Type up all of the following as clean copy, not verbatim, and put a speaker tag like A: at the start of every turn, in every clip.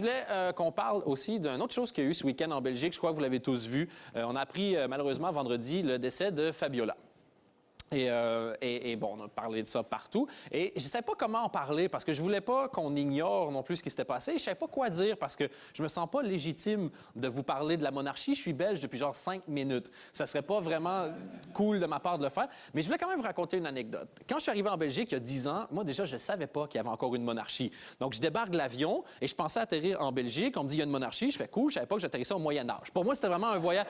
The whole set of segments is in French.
A: voulais qu'on parle aussi d'une autre chose qu'il y a eu ce week-end en Belgique. Je crois que vous l'avez tous vu. On a appris malheureusement vendredi le décès de Fabiola. Et bon, on a parlé de ça partout. Et je ne savais pas comment en parler parce que je voulais pas qu'on ignore non plus ce qui s'était passé. Je ne savais pas quoi dire parce que je me sens pas légitime de vous parler de la monarchie. Je suis belge depuis genre 5 minutes. Ça serait pas vraiment cool de ma part de le faire. Mais je voulais quand même vous raconter une anecdote. Quand je suis arrivé en Belgique il y a 10 ans, moi déjà, je ne savais pas qu'il y avait encore une monarchie. Donc, je débarque de l'avion et je pensais atterrir en Belgique. On me dit, il y a une monarchie. Je fais cool. Je savais pas que j'atterrissais au Moyen-Âge. Pour moi, c'était vraiment un voyage.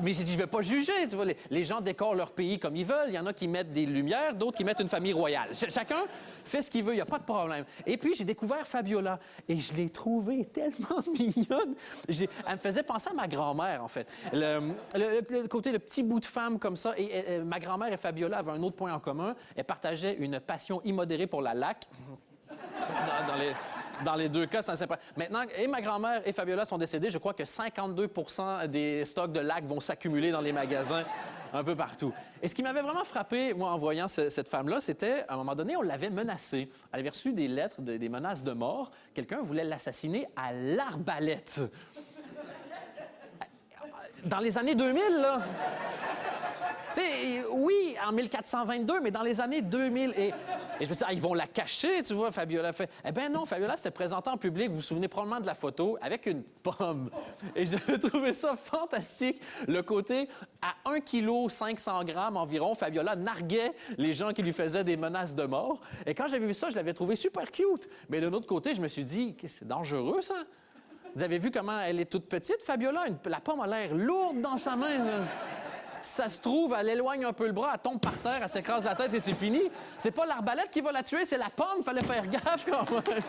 A: Mais j'ai dit, je vais pas juger. Tu vois, les gens décorent leur pays comme ils veulent. Il y en a qui mettent des lumières, d'autres qui mettent une famille royale. Chacun fait ce qu'il veut, il n'y a pas de problème. Et puis, j'ai découvert Fabiola et je l'ai trouvée tellement mignonne. Elle me faisait penser à ma grand-mère, en fait. Le côté, le petit bout de femme comme ça. Et ma grand-mère et Fabiola avaient un autre point en commun. Elles partageaient une passion immodérée pour la laque. Dans les deux cas, c'est assez... Maintenant, et ma grand-mère et Fabiola sont décédées. Je crois que 52 % des stocks de lac vont s'accumuler dans les magasins un peu partout. Et ce qui m'avait vraiment frappé, moi, en voyant cette femme-là, c'était, à un moment donné, on l'avait menacée. Elle avait reçu des lettres, des menaces de mort. Quelqu'un voulait l'assassiner à l'arbalète. Dans les années 2000, là... Tu sais, oui, en 1422, mais dans les années 2000. Et je me suis dit, ils vont la cacher, tu vois, Fabiola fait. Eh bien non, Fabiola s'était présentée en public, vous vous souvenez probablement de la photo, avec une pomme. Et j'avais trouvé ça fantastique. Le côté, à 1 kg 500 grammes environ, Fabiola narguait les gens qui lui faisaient des menaces de mort. Et quand j'avais vu ça, je l'avais trouvé super cute. Mais d'un autre côté, je me suis dit, c'est dangereux, ça. Vous avez vu comment elle est toute petite, Fabiola? La pomme a l'air lourde dans sa main. Ça se trouve, elle éloigne un peu le bras, elle tombe par terre, elle s'écrase la tête et c'est fini. C'est pas l'arbalète qui va la tuer, c'est la pomme. Fallait faire gaffe quand même.